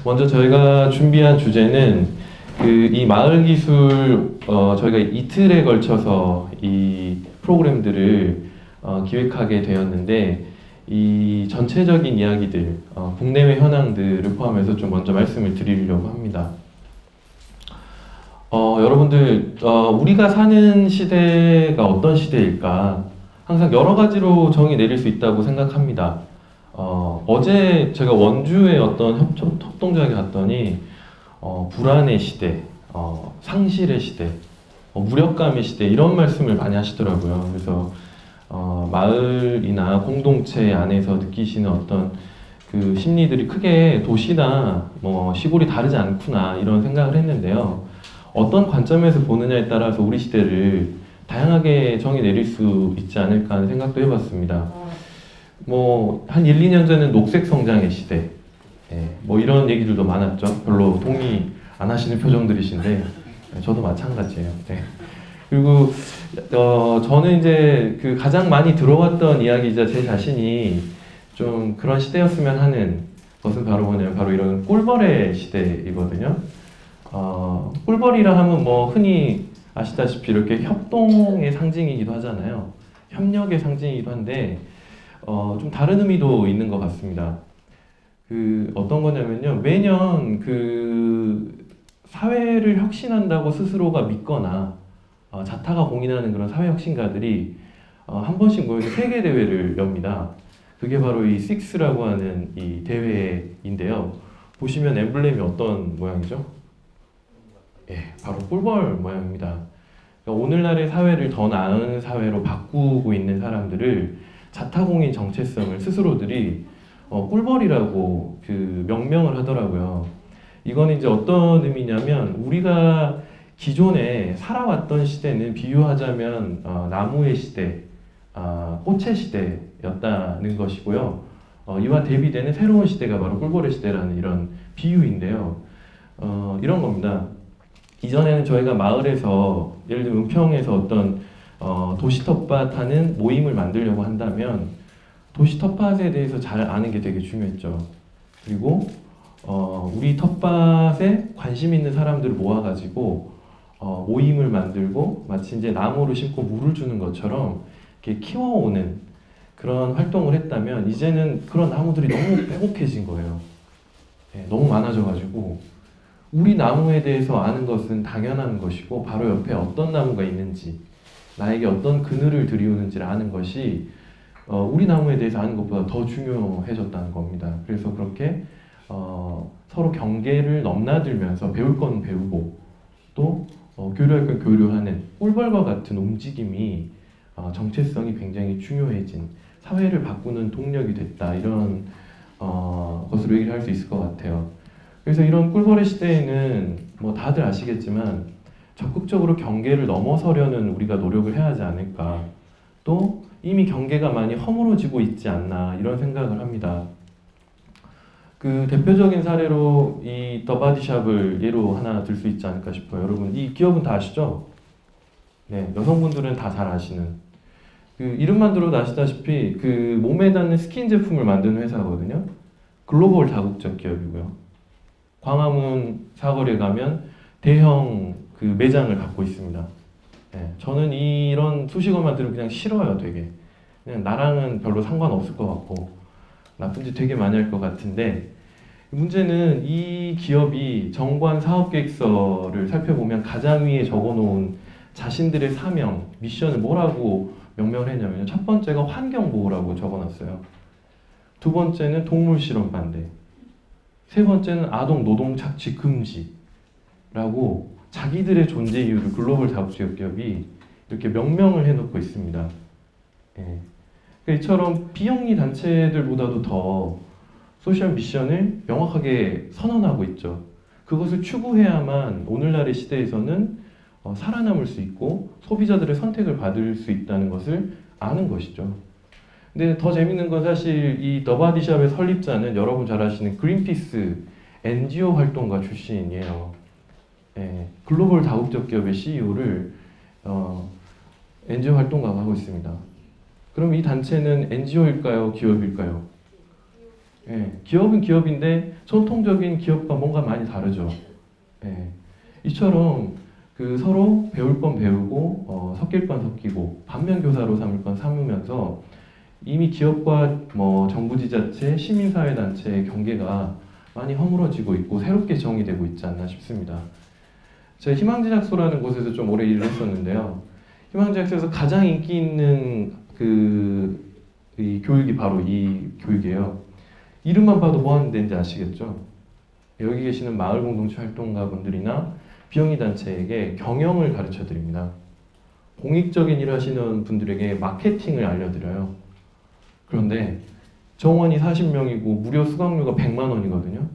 먼저 저희가 준비한 주제는 이 마을 기술 저희가 이틀에 걸쳐서 이 프로그램들을 기획하게 되었는데 이 전체적인 이야기들, 국내외 현황들을 포함해서 좀 먼저 말씀을 드리려고 합니다. 여러분들 우리가 사는 시대가 어떤 시대일까 항상 여러 가지로 정의 내릴 수 있다고 생각합니다. 어제 제가 원주의 어떤 협동조합에 갔더니 불안의 시대, 상실의 시대, 무력감의 시대 이런 말씀을 많이 하시더라고요. 그래서 마을이나 공동체 안에서 느끼시는 어떤 그 심리들이 크게 도시나 뭐 시골이 다르지 않구나 이런 생각을 했는데요. 어떤 관점에서 보느냐에 따라서 우리 시대를 다양하게 정의 내릴 수 있지 않을까 하는 생각도 해봤습니다. 뭐 한 1, 2년 전에는 녹색 성장의 시대, 뭐 이런 얘기들도 많았죠. 별로 동의 안 하시는 표정들이신데 저도 마찬가지예요. 네. 그리고 저는 이제 그 가장 많이 들어왔던 이야기이자 제 자신이 좀 그런 시대였으면 하는 것은 바로 뭐냐면 바로 이런 꿀벌의 시대이거든요. 꿀벌이라 하면 뭐 흔히 아시다시피 이렇게 협동의 상징이기도 하잖아요. 협력의 상징이기도 한데 좀 다른 의미도 있는 것 같습니다. 그 어떤 거냐면요. 매년 그 사회를 혁신한다고 스스로가 믿거나 자타가 공인하는 그런 사회혁신가들이 한 번씩 모여서 세계 대회를 엽니다. 그게 바로 이 식스라고 하는 이 대회인데요. 보시면 엠블렘이 어떤 모양이죠? 예, 바로 꿀벌 모양입니다. 그러니까 오늘날의 사회를 더 나은 사회로 바꾸고 있는 사람들을 자타공인 정체성을 스스로들이 꿀벌이라고 그 명명을 하더라고요. 이건 이제 어떤 의미냐면 우리가 기존에 살아왔던 시대는 비유하자면 나무의 시대, 꽃의 시대였다는 것이고요. 이와 대비되는 새로운 시대가 바로 꿀벌의 시대라는 이런 비유인데요. 이런 겁니다. 이전에는 저희가 마을에서 예를 들면 은평에서 어떤 도시 텃밭하는 모임을 만들려고 한다면 도시 텃밭에 대해서 잘 아는 게 되게 중요했죠. 그리고 우리 텃밭에 관심 있는 사람들을 모아가지고 모임을 만들고 마치 이제 나무를 심고 물을 주는 것처럼 이렇게 키워오는 그런 활동을 했다면 이제는 그런 나무들이 너무 빼곡해진 거예요. 네, 너무 많아져가지고 우리 나무에 대해서 아는 것은 당연한 것이고 바로 옆에 어떤 나무가 있는지 나에게 어떤 그늘을 들이우는지를 아는 것이 우리 나무에 대해서 아는 것보다 더 중요해졌다는 겁니다. 그래서 그렇게 서로 경계를 넘나들면서 배울 건 배우고 또 교류할 건 교류하는 꿀벌과 같은 움직임이 정체성이 굉장히 중요해진 사회를 바꾸는 동력이 됐다 이런 것으로 얘기를 할 수 있을 것 같아요. 그래서 이런 꿀벌의 시대에는 뭐 다들 아시겠지만 적극적으로 경계를 넘어서려는 우리가 노력을 해야 하지 않을까. 또 이미 경계가 많이 허물어지고 있지 않나 이런 생각을 합니다. 그 대표적인 사례로 이 더 바디샵을 예로 하나 들 수 있지 않을까 싶어요. 여러분 이 기업은 다 아시죠? 네, 여성분들은 다 잘 아시는. 그 이름만 들어도 아시다시피 그 몸에 닿는 스킨 제품을 만드는 회사거든요. 글로벌 다국적 기업이고요. 광화문 사거리에 가면 대형 그 매장을 갖고 있습니다. 네, 저는 이런 수식어만 들으면 그냥 싫어요, 되게. 그냥 나랑은 별로 상관없을 것 같고 나쁜 짓 되게 많이 할 것 같은데 문제는 이 기업이 정관 사업계획서를 살펴보면 가장 위에 적어놓은 자신들의 사명, 미션을 뭐라고 명명을 했냐면요. 첫 번째가 환경보호라고 적어놨어요. 두 번째는 동물 실험 반대. 세 번째는 아동 노동 착취 금지라고 자기들의 존재 이유를 글로벌 다국적 기업이 이렇게 명명을 해놓고 있습니다. 예. 이처럼 비영리 단체들보다도 더 소셜 미션을 명확하게 선언하고 있죠. 그것을 추구해야만 오늘날의 시대에서는 살아남을 수 있고 소비자들의 선택을 받을 수 있다는 것을 아는 것이죠. 근데 더 재밌는 건 사실 이 더바디샵의 설립자는 여러분 잘 아시는 그린피스 NGO 활동가 출신이에요. 예, 글로벌 다국적 기업의 CEO를 NGO 활동가가 하고 있습니다. 그럼 이 단체는 NGO일까요? 기업일까요? 예, 기업은 기업인데 전통적인 기업과 뭔가 많이 다르죠. 예, 이처럼 그 서로 배울 건 배우고 섞일 건 섞이고 반면 교사로 삼을 건 삼으면서 이미 기업과 뭐 정부 지자체, 시민사회단체의 경계가 많이 허물어지고 있고 새롭게 정의되고 있지 않나 싶습니다. 제가 희망제작소라는 곳에서 좀 오래 일을 했었는데요. 희망제작소에서 가장 인기 있는 이 교육이 바로 이 교육이에요. 이름만 봐도 뭐 하는 데인지 아시겠죠? 여기 계시는 마을 공동체 활동가 분들이나 비영리 단체에게 경영을 가르쳐 드립니다. 공익적인 일을 하시는 분들에게 마케팅을 알려드려요. 그런데 정원이 40명이고 무료 수강료가 100만 원이거든요.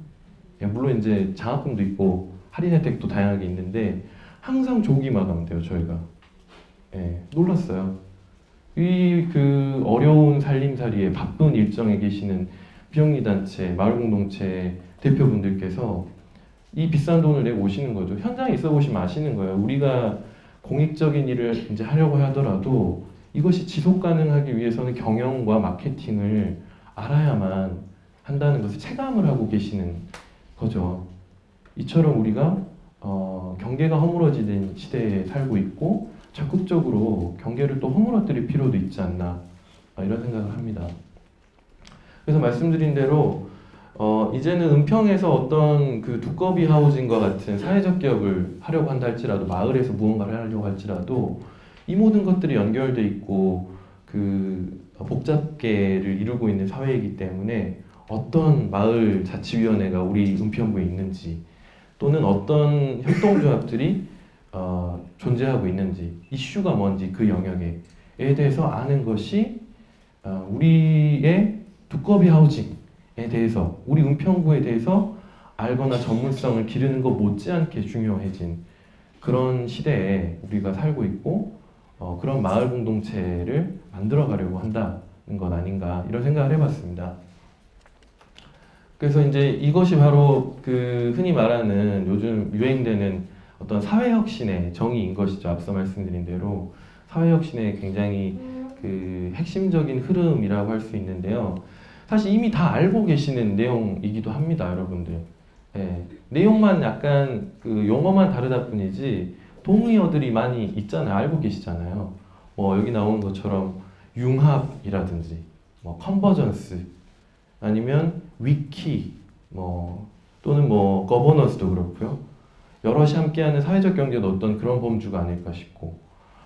예, 물론 이제 장학금도 있고 할인 혜택도 다양하게 있는데 항상 조기 마감돼요, 저희가. 예, 놀랐어요. 이 그 어려운 살림살이에 바쁜 일정에 계시는 비영리 단체, 마을 공동체 대표분들께서 이 비싼 돈을 내고 오시는 거죠. 현장에 있어 보시면 아시는 거예요. 우리가 공익적인 일을 이제 하려고 하더라도 이것이 지속 가능하기 위해서는 경영과 마케팅을 알아야만 한다는 것을 체감을 하고 계시는 거죠. 이처럼 우리가 경계가 허물어지는 시대에 살고 있고 적극적으로 경계를 또 허물어뜨릴 필요도 있지 않나 이런 생각을 합니다. 그래서 말씀드린 대로 이제는 은평에서 어떤 그 두꺼비 하우징과 같은 사회적 기업을 하려고 한다 할지라도 마을에서 무언가를 하려고 할지라도 이 모든 것들이 연결돼 있고 그 복잡계를 이루고 있는 사회이기 때문에 어떤 마을 자치위원회가 우리 은평구에 있는지 또는 어떤 협동조합들이 존재하고 있는지 이슈가 뭔지 그 영역에 대해서 아는 것이 우리의 두꺼비 하우징에 대해서 우리 은평구에 대해서 알거나 전문성을 기르는 것 못지않게 중요해진 그런 시대에 우리가 살고 있고 그런 마을 공동체를 만들어 가려고 한다는 것 아닌가 이런 생각을 해봤습니다. 그래서 이제 이것이 바로 그 흔히 말하는 요즘 유행되는 어떤 사회혁신의 정의인 것이죠. 앞서 말씀드린 대로 사회혁신의 굉장히 그 핵심적인 흐름이라고 할 수 있는데요. 사실 이미 다 알고 계시는 내용이기도 합니다, 여러분들. 예, 내용만 약간 그 용어만 다르다 뿐이지 동의어들이 많이 있잖아요. 알고 계시잖아요. 뭐 여기 나오는 것처럼 융합이라든지 뭐 컨버전스 아니면 위키 뭐 또는 뭐 거버넌스도 그렇고요. 여럿이 함께하는 사회적 경제도 어떤 그런 범주가 아닐까 싶고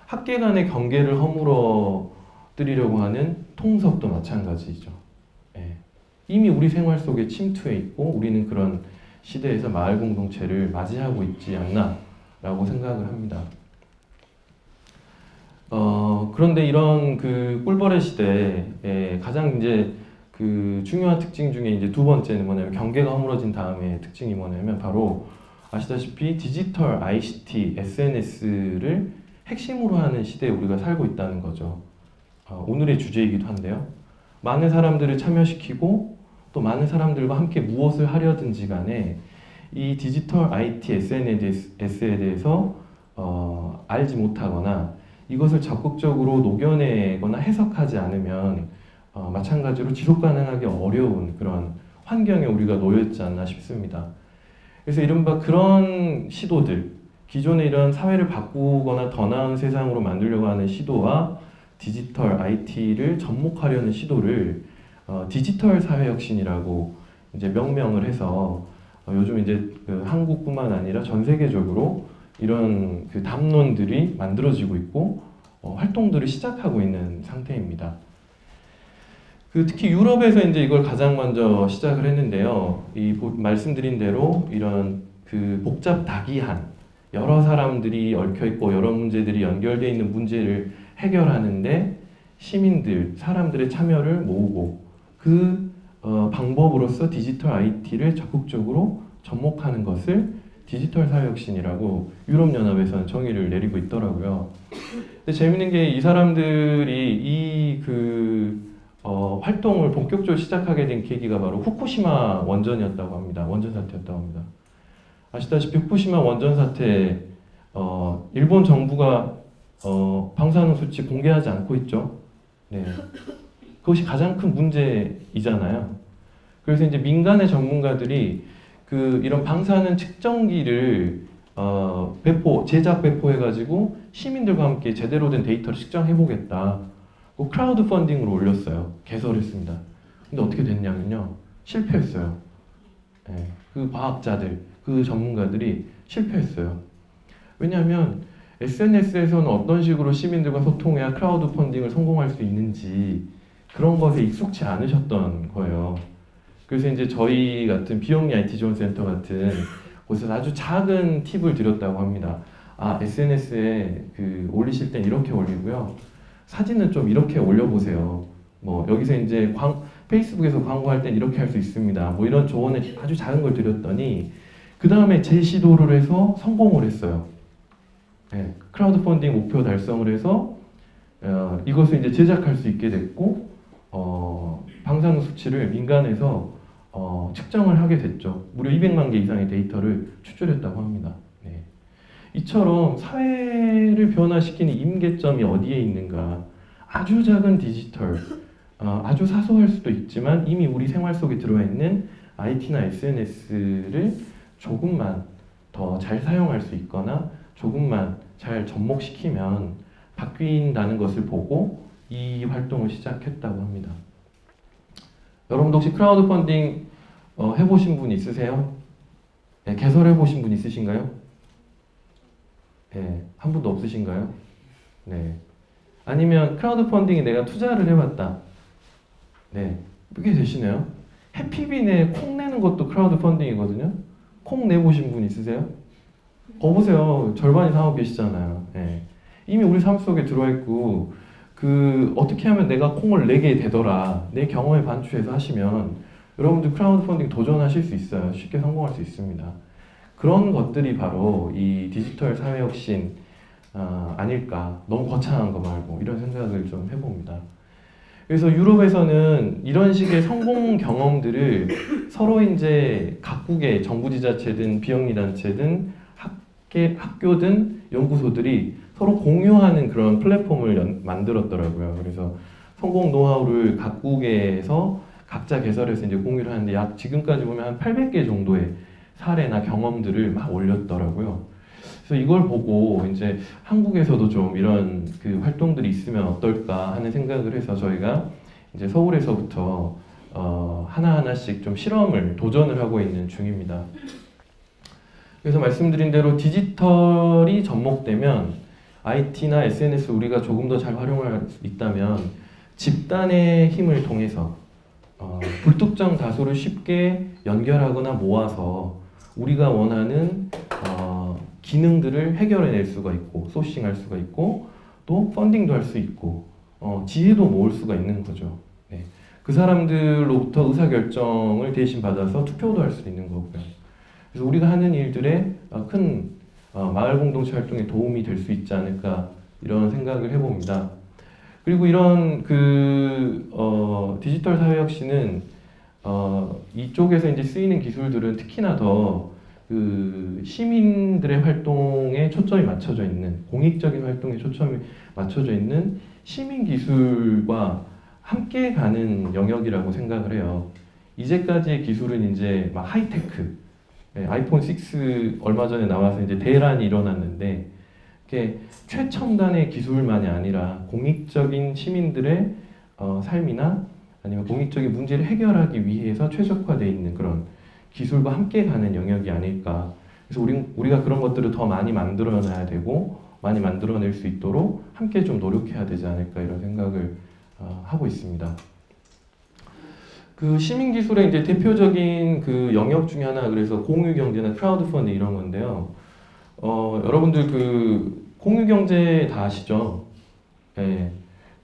학계 간의 경계를 허물어뜨리려고 하는 통섭도 마찬가지죠. 예. 이미 우리 생활 속에 침투해 있고 우리는 그런 시대에서 마을 공동체를 맞이하고 있지 않나 라고 생각을 합니다. 그런데 이런 그 꿀벌의 시대에 가장 이제 그 중요한 특징 중에 이제 두 번째는 뭐냐면 경계가 허물어진 다음에 특징이 뭐냐면 바로 아시다시피 디지털, ICT, SNS를 핵심으로 하는 시대에 우리가 살고 있다는 거죠. 오늘의 주제이기도 한데요. 많은 사람들을 참여시키고 또 많은 사람들과 함께 무엇을 하려든지 간에 이 디지털, IT, SNS에 대해서 알지 못하거나 이것을 적극적으로 녹여내거나 해석하지 않으면 마찬가지로 지속 가능하기 어려운 그런 환경에 우리가 놓여있지 않나 싶습니다. 그래서 이른바 그런 시도들, 기존의 이런 사회를 바꾸거나 더 나은 세상으로 만들려고 하는 시도와 디지털, IT를 접목하려는 시도를 디지털 사회혁신이라고 이제 명명을 해서 요즘 이제 그 한국뿐만 아니라 전 세계적으로 이런 그 담론들이 만들어지고 있고 활동들을 시작하고 있는 상태입니다. 특히 유럽에서 이제 이걸 가장 먼저 시작을 했는데요. 말씀드린 대로 이런 그 복잡다기한 여러 사람들이 얽혀 있고 여러 문제들이 연결되어 있는 문제를 해결하는데 시민들, 사람들의 참여를 모으고 그 방법으로서 디지털 IT를 적극적으로 접목하는 것을 디지털 사회혁신이라고 유럽연합에서는 정의를 내리고 있더라고요. 근데 재밌는 게 이 사람들이 활동을 본격적으로 시작하게 된 계기가 바로 후쿠시마 원전이었다고 합니다. 원전 사태였다고 합니다. 아시다시피 후쿠시마 원전 사태 일본 정부가 방사능 수치 공개하지 않고 있죠. 네. 그것이 가장 큰 문제이잖아요. 그래서 이제 민간의 전문가들이 이런 방사능 측정기를 제작 배포해가지고 시민들과 함께 제대로 된 데이터를 측정해보겠다. 크라우드 펀딩으로 올렸어요. 개설했습니다. 근데 어떻게 됐냐면요. 실패했어요. 네, 그 과학자들, 그 전문가들이 실패했어요. 왜냐하면 SNS에서는 어떤 식으로 시민들과 소통해야 크라우드 펀딩을 성공할 수 있는지 그런 것에 익숙치 않으셨던 거예요. 그래서 이제 저희 같은 비영리 IT 지원 센터 같은 곳에서 아주 작은 팁을 드렸다고 합니다. SNS에 올리실 땐 이렇게 올리고요. 사진은 좀 이렇게 올려보세요. 뭐 여기서 이제 페이스북에서 광고할 땐 이렇게 할 수 있습니다. 뭐 이런 조언을 아주 작은 걸 드렸더니 그 다음에 재시도를 해서 성공을 했어요. 네, 크라우드 펀딩 목표 달성을 해서 이것을 이제 제작할 수 있게 됐고 방사능 수치를 민간에서 측정을 하게 됐죠. 무려 200만 개 이상의 데이터를 추출했다고 합니다. 네. 이처럼 사회를 변화시키는 임계점이 어디에 있는가? 아주 작은 디지털, 아주 사소할 수도 있지만 이미 우리 생활 속에 들어와 있는 IT나 SNS를 조금만 더 잘 사용할 수 있거나 조금만 잘 접목시키면 바뀐다는 것을 보고 이 활동을 시작했다고 합니다. 여러분도 혹시 크라우드 펀딩 해보신 분 있으세요? 네, 개설해보신 분 있으신가요? 네, 한 분도 없으신가요? 네. 아니면 크라우드 펀딩에 내가 투자를 해봤다. 네, 꽤 되시네요. 해피빈에 콩 내는 것도 크라우드 펀딩이거든요. 콩 내보신 분 있으세요? 보세요. 절반 이상 하고 계시잖아요. 네. 이미 우리 삶 속에 들어와 있고 어떻게 하면 내가 콩을 내게 되더라. 내 경험에 반추해서 하시면 여러분들 크라우드 펀딩 도전하실 수 있어요. 쉽게 성공할 수 있습니다. 그런 것들이 바로 이 디지털 사회 혁신 아닐까. 너무 거창한 거 말고 이런 생각을 좀 해봅니다. 그래서 유럽에서는 이런 식의 성공 경험들을 서로 이제 각국의 정부 지자체든 비영리단체든 학교든 연구소들이 서로 공유하는 그런 플랫폼을 만들었더라고요. 그래서 성공 노하우를 각국에서 각자 개설해서 이제 공유를 하는데 지금까지 보면 한 800개 정도의 사례나 경험들을 막 올렸더라고요. 그래서 이걸 보고 이제 한국에서도 좀 이런 활동들이 있으면 어떨까 하는 생각을 해서 저희가 이제 서울에서부터 하나하나씩 좀 실험을 도전을 하고 있는 중입니다. 그래서 말씀드린 대로 디지털이 접목되면 IT나 SNS 우리가 조금 더 잘 활용할 수 있다면 집단의 힘을 통해서 불특정 다수를 쉽게 연결하거나 모아서 우리가 원하는 기능들을 해결해낼 수가 있고 소싱할 수가 있고 또 펀딩도 할 수 있고 지혜도 모을 수가 있는 거죠. 네. 그 사람들로부터 의사결정을 대신 받아서 투표도 할 수 있는 거고요. 그래서 우리가 하는 일들에 큰 마을 공동체 활동에 도움이 될 수 있지 않을까 이런 생각을 해봅니다. 그리고 이런 디지털 사회 혁신은 이쪽에서 이제 쓰이는 기술들은 특히나 더 시민들의 활동에 초점이 맞춰져 있는 공익적인 활동에 초점이 맞춰져 있는 시민 기술과 함께 가는 영역이라고 생각을 해요. 이제까지의 기술은 이제 막 하이테크, 아이폰 6 얼마 전에 나와서 이제 대란이 일어났는데 이렇게 최첨단의 기술만이 아니라 공익적인 시민들의 삶이나 아니면 공익적인 문제를 해결하기 위해서 최적화되어 있는 그런 기술과 함께 가는 영역이 아닐까. 그래서 우리가 그런 것들을 더 많이 만들어놔야 되고 많이 만들어낼 수 있도록 함께 좀 노력해야 되지 않을까 이런 생각을 하고 있습니다. 시민 기술의 이제 대표적인 영역 중에 하나 그래서 공유 경제나 크라우드 펀딩 이런 건데요. 여러분들 공유 경제 다 아시죠? 네.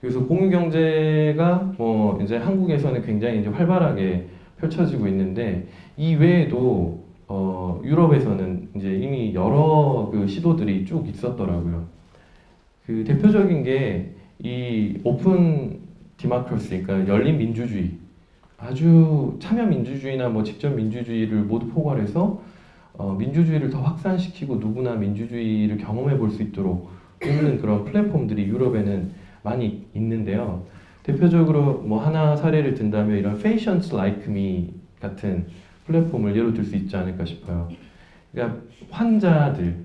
그래서 공유 경제가 이제 한국에서는 굉장히 이제 활발하게 펼쳐지고 있는데 이 외에도 유럽에서는 이제 이미 여러 시도들이 쭉 있었더라고요. 대표적인 게 이 오픈 디모크라시, 그러니까 열린 민주주의, 아주 참여 민주주의나 뭐 직접 민주주의를 모두 포괄해서 민주주의를 더 확산시키고 누구나 민주주의를 경험해 볼 수 있도록 돕는 그런 플랫폼들이 유럽에는 많이 있는데요. 대표적으로 뭐 하나 사례를 든다면 이런 Patients Like Me 같은 플랫폼을 예로 들 수 있지 않을까 싶어요. 그러니까 환자들,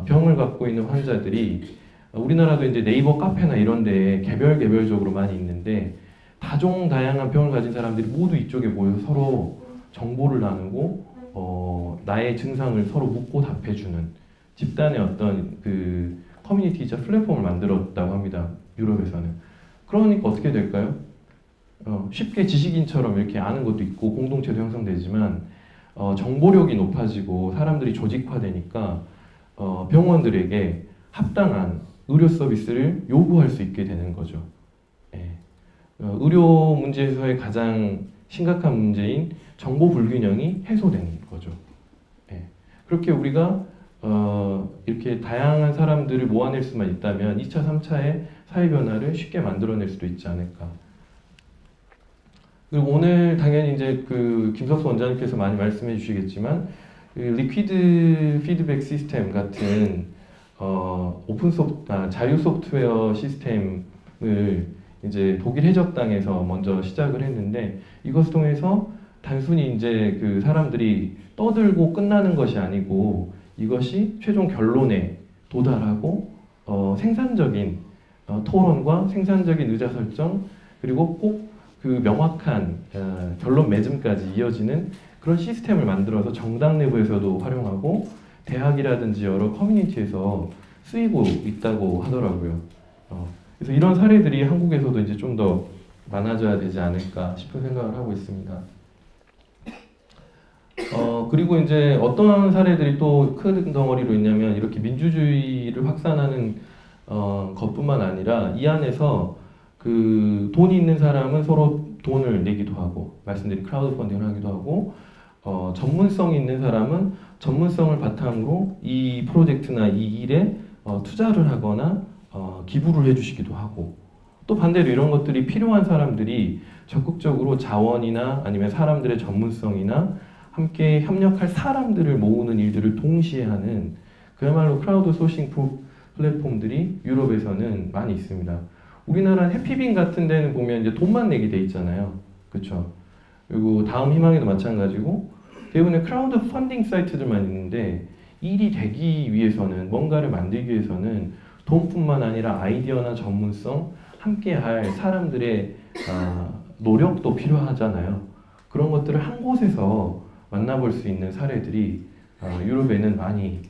병을 갖고 있는 환자들이 우리나라도 이제 네이버 카페나 이런 데에 개별적으로 많이 있는데 다종다양한 병을 가진 사람들이 모두 이쪽에 모여서 서로 정보를 나누고 나의 증상을 서로 묻고 답해주는 집단의 어떤 그 커뮤니티이자 플랫폼을 만들었다고 합니다. 유럽에서는. 그러니까 어떻게 될까요? 쉽게 지식인처럼 이렇게 아는 것도 있고 공동체도 형성되지만 정보력이 높아지고 사람들이 조직화되니까 병원들에게 합당한 의료 서비스를 요구할 수 있게 되는 거죠. 예. 의료 문제에서의 가장 심각한 문제인 정보 불균형이 해소되는 거죠. 예. 그렇게 우리가 이렇게 다양한 사람들을 모아낼 수만 있다면 2차, 3차의 사회 변화를 쉽게 만들어낼 수도 있지 않을까. 그리고 오늘 당연히 이제 그 김석수 원장님께서 많이 말씀해 주시겠지만 리퀴드 피드백 시스템 같은 자유 소프트웨어 시스템을 이제 독일 해적 땅에서 먼저 시작을 했는데 이것을 통해서 단순히 이제 그 사람들이 떠들고 끝나는 것이 아니고 이것이 최종 결론에 도달하고 생산적인 토론과 생산적인 의사설정 그리고 꼭 그 명확한 결론 맺음까지 이어지는 그런 시스템을 만들어서 정당 내부에서도 활용하고 대학이라든지 여러 커뮤니티에서 쓰이고 있다고 하더라고요. 그래서 이런 사례들이 한국에서도 이제 좀 더 많아져야 되지 않을까 싶은 생각을 하고 있습니다. 그리고 이제 어떤 사례들이 또 큰 덩어리로 있냐면 이렇게 민주주의를 확산하는 것뿐만 아니라 이 안에서 그 돈이 있는 사람은 서로 돈을 내기도 하고 말씀드린 크라우드 펀딩을 하기도 하고 전문성이 있는 사람은 전문성을 바탕으로 이 프로젝트나 이 일에 투자를 하거나 기부를 해주시기도 하고 또 반대로 이런 것들이 필요한 사람들이 적극적으로 자원이나 아니면 사람들의 전문성이나 함께 협력할 사람들을 모으는 일들을 동시에 하는 그야말로 크라우드 소싱 플랫폼들이 유럽에서는 많이 있습니다. 우리나라는 해피빈 같은 데는 보면 이제 돈만 내게 돼 있잖아요. 그렇죠? 그리고 다음 희망에도 마찬가지고 대부분의 크라우드 펀딩 사이트들만 있는데 일이 되기 위해서는 뭔가를 만들기 위해서는 돈뿐만 아니라 아이디어나 전문성 함께 할 사람들의 노력도 필요하잖아요. 그런 것들을 한 곳에서 만나볼 수 있는 사례들이 유럽에는 많이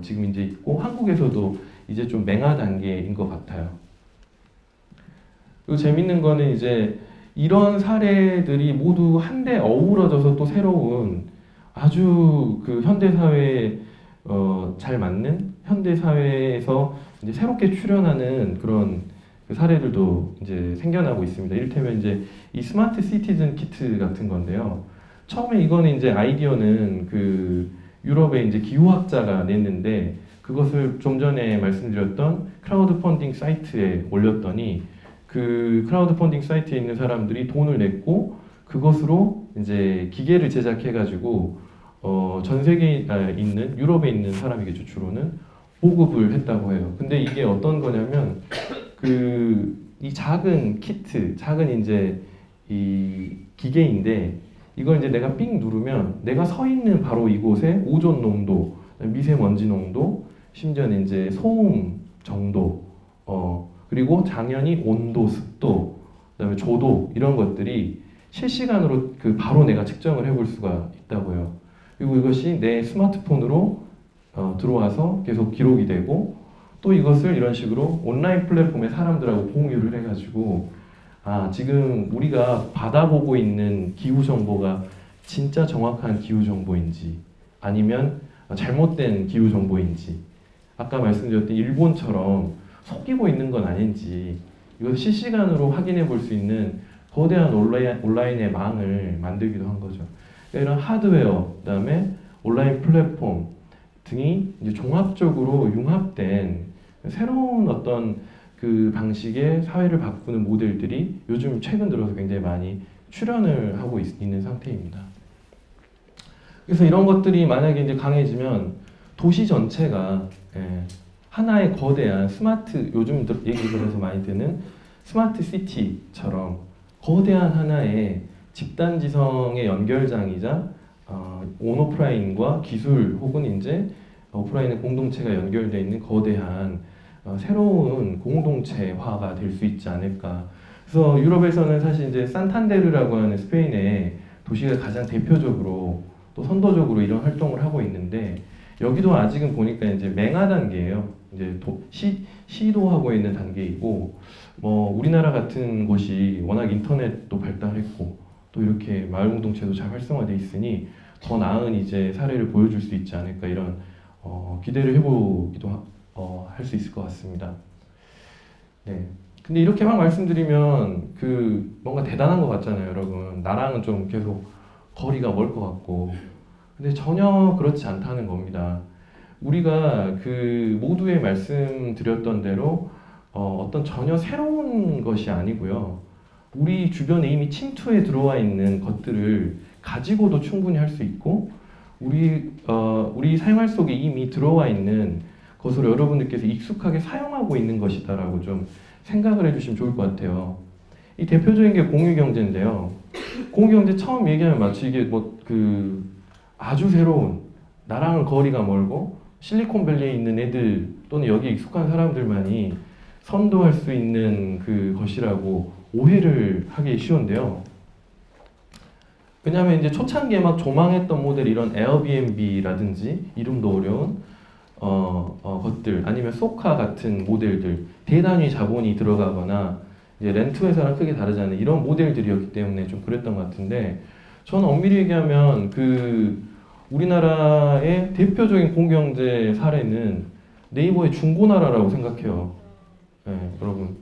지금 이제 있고 한국에서도 이제 좀 맹화 단계인 것 같아요. 그리고 재밌는 거는 이제 이런 사례들이 모두 한데 어우러져서 또 새로운 아주 그 현대 사회에 잘 맞는 현대 사회에서 이제 새롭게 출현하는 그런 그 사례들도 이제 생겨나고 있습니다. 이를테면 이제 이 스마트 시티즌 키트 같은 건데요. 처음에 이거는 이제 아이디어는 그 유럽의 이제 기후학자가 냈는데 그것을 좀 전에 말씀드렸던 크라우드 펀딩 사이트에 올렸더니 그 크라우드 펀딩 사이트에 있는 사람들이 돈을 냈고 그것으로 이제 기계를 제작해가지고 전 세계에 있는 유럽에 있는 사람이겠죠 주로는 보급을 했다고 해요. 근데 이게 어떤 거냐면 이 작은 키트, 작은 이제 이 기계인데 이걸 이제 내가 삥 누르면 내가 서 있는 바로 이곳에 오존 농도, 미세먼지 농도, 심지어는 이제 소음 정도, 그리고 당연히 온도, 습도, 그다음에 조도 이런 것들이 실시간으로 그 바로 내가 측정을 해볼 수가 있다고요. 그리고 이것이 내 스마트폰으로 들어와서 계속 기록이 되고 또 이것을 이런 식으로 온라인 플랫폼에 사람들하고 공유를 해가지고 지금 우리가 받아보고 있는 기후 정보가 진짜 정확한 기후 정보인지 아니면 잘못된 기후 정보인지 아까 말씀드렸던 일본처럼 속이고 있는 건 아닌지 이것을 실시간으로 확인해 볼 수 있는 거대한 온라인의 망을 만들기도 한 거죠. 그러니까 이런 하드웨어, 그다음에 온라인 플랫폼 등이 이제 종합적으로 융합된 새로운 어떤 그 방식의 사회를 바꾸는 모델들이 요즘 최근 들어서 굉장히 많이 출현을 하고 있는 상태입니다. 그래서 이런 것들이 만약에 이제 강해지면 도시 전체가 하나의 거대한 스마트, 요즘 얘기 들어서 많이 드는 스마트 시티처럼 거대한 하나의 집단지성의 연결장이자 온오프라인과 기술 혹은 이제 오프라인의 공동체가 연결되어 있는 거대한 새로운 공동체화가 될 수 있지 않을까. 그래서 유럽에서는 사실 이제 산탄데르라고 하는 스페인의 도시가 가장 대표적으로 또 선도적으로 이런 활동을 하고 있는데 여기도 아직은 보니까 이제 맹하 단계예요. 이제 시도하고 있는 단계이고 뭐 우리나라 같은 곳이 워낙 인터넷도 발달했고 또 이렇게 마을 공동체도 잘 활성화돼 있으니 더 나은 이제 사례를 보여줄 수 있지 않을까 이런 기대를 해보기도 할 수 있을 것 같습니다. 네. 근데 이렇게 막 말씀드리면 뭔가 대단한 것 같잖아요, 여러분. 나랑은 좀 계속 거리가 멀 것 같고. 근데 전혀 그렇지 않다는 겁니다. 우리가 모두에 말씀드렸던 대로 어떤 전혀 새로운 것이 아니고요. 우리 주변에 이미 침투해 들어와 있는 것들을 가지고도 충분히 할 수 있고 우리 생활 속에 이미 들어와 있는 것으로 여러분들께서 익숙하게 사용하고 있는 것이다라고 좀 생각을 해주시면 좋을 것 같아요. 이 대표적인 게 공유경제인데요. 공유경제 처음 얘기하면 마치 이게 아주 새로운 나랑은 거리가 멀고 실리콘밸리에 있는 애들 또는 여기에 익숙한 사람들만이 선도할 수 있는 것이라고 오해를 하기 쉬운데요. 왜냐하면 이제 초창기에 막 조망했던 모델 이런 에어비앤비라든지 이름도 어려운 것들 아니면 소카 같은 모델들 대단히 자본이 들어가거나 이제 렌트 회사랑 크게 다르지 않은 이런 모델들이었기 때문에 좀 그랬던 것 같은데 저는 엄밀히 얘기하면 우리나라의 대표적인 공경제 사례는 네이버의 중고나라라고 생각해요. 네, 여러분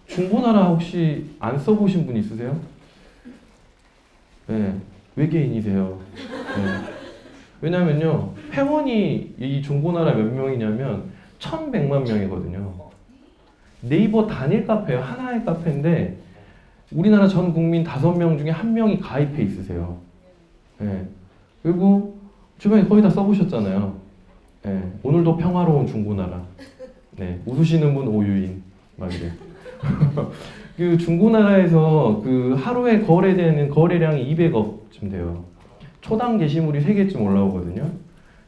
중고나라 혹시 안 써보신 분 있으세요? 네, 외계인이세요. 네. 왜냐면요 회원이 이 중고나라 몇 명이냐면 1100만 명이거든요. 네이버 단일 카페예요. 하나의 카페인데 우리나라 전 국민 5명 중에 1명이 가입해 있으세요. 네. 그리고 주변에 거의 다 써보셨잖아요. 네. 오늘도 평화로운 중고나라. 네. 웃으시는 분 오유인. 막 이래. 중고나라에서 하루에 거래되는 거래량이 200억쯤 돼요. 초당 게시물이 3개쯤 올라오거든요.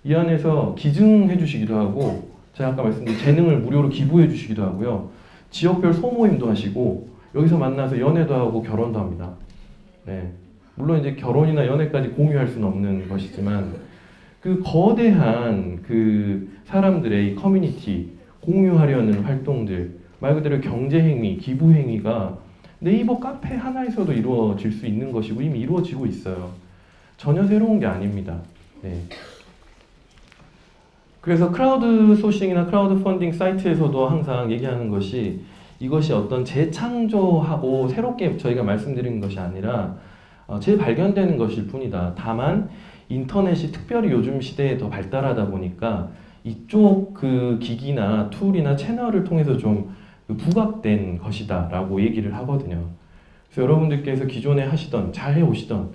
이 안에서 기증해 주시기도 하고 제가 아까 말씀드린 재능을 무료로 기부해 주시기도 하고요. 지역별 소모임도 하시고 여기서 만나서 연애도 하고 결혼도 합니다. 네. 물론 이제 결혼이나 연애까지 공유할 수는 없는 것이지만 거대한 사람들의 이 커뮤니티 공유하려는 활동들 말 그대로 경제행위, 기부행위가 네이버 카페 하나에서도 이루어질 수 있는 것이고 이미 이루어지고 있어요. 전혀 새로운 게 아닙니다. 네. 그래서 크라우드 소싱이나 크라우드 펀딩 사이트에서도 항상 얘기하는 것이 이것이 어떤 재창조하고 새롭게 저희가 말씀드리는 것이 아니라 재발견되는 것일 뿐이다. 다만 인터넷이 특별히 요즘 시대에 더 발달하다 보니까 이쪽 기기나 툴이나 채널을 통해서 좀 부각된 것이다 라고 얘기를 하거든요. 그래서 여러분들께서 기존에 하시던 잘 해오시던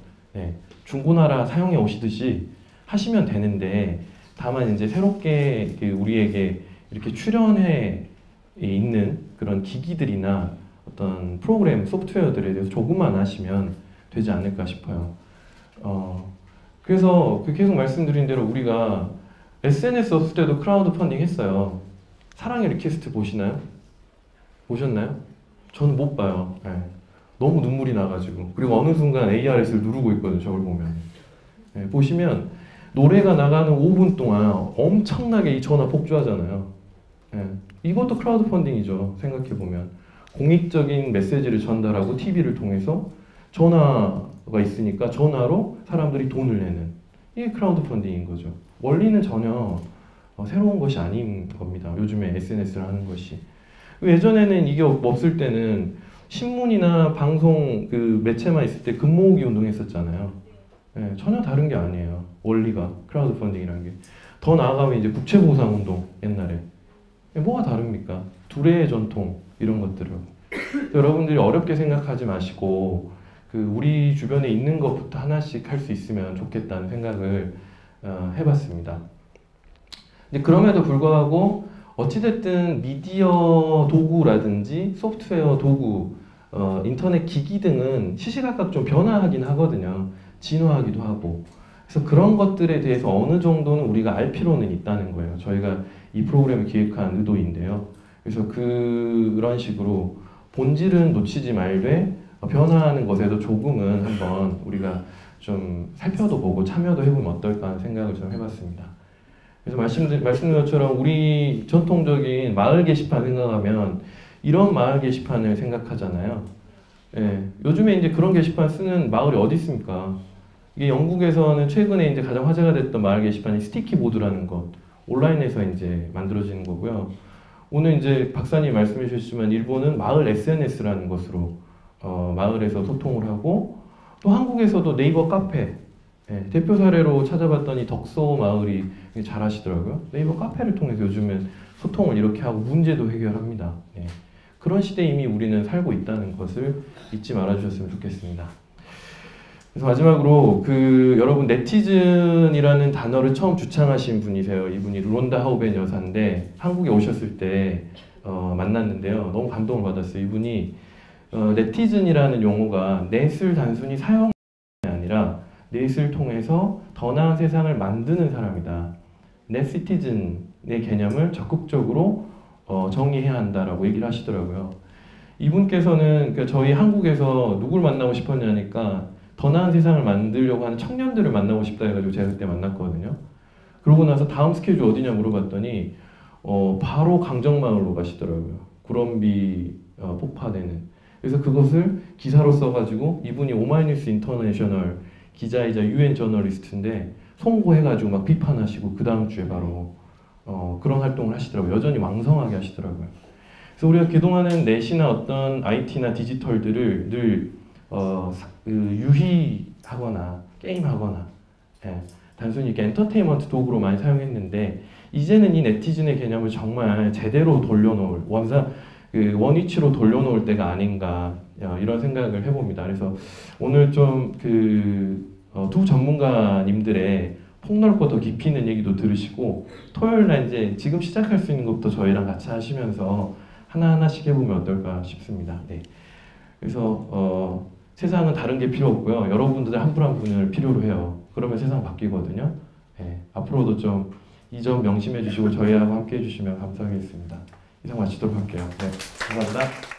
중고나라 사용해 오시듯이 하시면 되는데 다만 이제 새롭게 우리에게 이렇게 출연해 있는 그런 기기들이나 어떤 프로그램, 소프트웨어들에 대해서 조금만 하시면 되지 않을까 싶어요. 그래서 계속 말씀드린 대로 우리가 SNS 썼을 때도 크라우드 펀딩 했어요. 사랑의 리퀘스트 보시나요? 보셨나요? 저는 못 봐요. 네. 너무 눈물이 나가지고. 그리고 어느 순간 ARS를 누르고 있거든요. 저걸 보면. 네, 보시면 노래가 나가는 5분 동안 엄청나게 이 전화 폭주하잖아요. 네. 이것도 크라우드 펀딩이죠. 생각해보면. 공익적인 메시지를 전달하고 TV를 통해서 전화가 있으니까 전화로 사람들이 돈을 내는 이게 크라우드 펀딩인 거죠. 원리는 전혀 새로운 것이 아닌 겁니다. 요즘에 SNS를 하는 것이. 예전에는 이게 없을 때는 신문이나 방송 매체만 있을 때 금모으기 운동 했었잖아요. 네, 전혀 다른 게 아니에요. 원리가 크라우드 펀딩이라는 게. 더 나아가면 이제 국채보상 운동 옛날에. 뭐가 다릅니까? 둘의 전통 이런 것들을. 여러분들이 어렵게 생각하지 마시고 우리 주변에 있는 것부터 하나씩 할 수 있으면 좋겠다는 생각을 해봤습니다. 근데 그럼에도 불구하고 어찌됐든 미디어 도구라든지 소프트웨어 도구 인터넷 기기 등은 시시각각 좀 변화하긴 하거든요. 진화하기도 하고. 그래서 그런 것들에 대해서 어느 정도는 우리가 알 필요는 있다는 거예요. 저희가 이 프로그램을 기획한 의도인데요. 그래서 그런 식으로 본질은 놓치지 말되 변화하는 것에도 조금은 한번 우리가 좀 살펴도 보고 참여도 해보면 어떨까 하는 생각을 좀 해봤습니다. 그래서 말씀드린 것처럼 우리 전통적인 마을 게시판 생각하면 이런 마을 게시판을 생각하잖아요. 예, 요즘에 이제 그런 게시판 쓰는 마을이 어디 있습니까? 이게 영국에서는 최근에 이제 가장 화제가 됐던 마을 게시판이 스티키 보드라는 것, 온라인에서 이제 만들어지는 거고요. 오늘 이제 박사님 말씀해 주셨지만 일본은 마을 SNS라는 것으로 마을에서 소통을 하고 또 한국에서도 네이버 카페 대표 사례로 찾아봤더니 덕소 마을이 잘 하시더라고요. 네이버 카페를 통해서 요즘은 소통을 이렇게 하고 문제도 해결합니다. 그런 시대에 이미 우리는 살고 있다는 것을 잊지 말아주셨으면 좋겠습니다. 그래서 마지막으로 여러분 네티즌이라는 단어를 처음 주창하신 분이세요. 이분이 론다 하우벤 여사인데 한국에 오셨을 때 만났는데요. 너무 감동을 받았어요. 이분이 네티즌이라는 용어가 넷을 단순히 사용이 아니라 넷을 통해서 더 나은 세상을 만드는 사람이다. 넷시티즌의 개념을 적극적으로 정의해야 한다라고 얘기를 하시더라고요. 이분께서는 저희 한국에서 누굴 만나고 싶었냐니까 더 나은 세상을 만들려고 하는 청년들을 만나고 싶다 해가지고 제가 그때 만났거든요. 그러고 나서 다음 스케줄 어디냐 물어봤더니 바로 강정마을로 가시더라고요. 구럼비 폭파되는. 그래서 그것을 기사로 써가지고 이분이 오마이뉴스 인터내셔널 기자이자 UN 저널리스트인데 송고해가지고 막 비판하시고 그 다음 주에 바로 그런 활동을 하시더라고요. 여전히 왕성하게 하시더라고요. 그래서 우리가 그동안은 넷이나 어떤 IT나 디지털들을 늘 유희하거나 게임하거나 단순히 이렇게 엔터테인먼트 도구로 많이 사용했는데 이제는 이 네티즌의 개념을 정말 제대로 돌려놓을 원위치로 돌려놓을 때가 아닌가 이런 생각을 해봅니다. 그래서 오늘 좀 두 전문가님들의 폭넓고 더 깊이 있는 얘기도 들으시고 토요일날 이제 지금 시작할 수 있는 것부터 저희랑 같이 하시면서 하나하나씩 해보면 어떨까 싶습니다. 네. 그래서 세상은 다른 게 필요 없고요. 여러분들 한 분 한 분을 필요로 해요. 그러면 세상 바뀌거든요. 네. 앞으로도 좀 이 점 명심해 주시고 저희하고 함께 해주시면 감사하겠습니다. 이상 마치도록 할게요. 네. 감사합니다.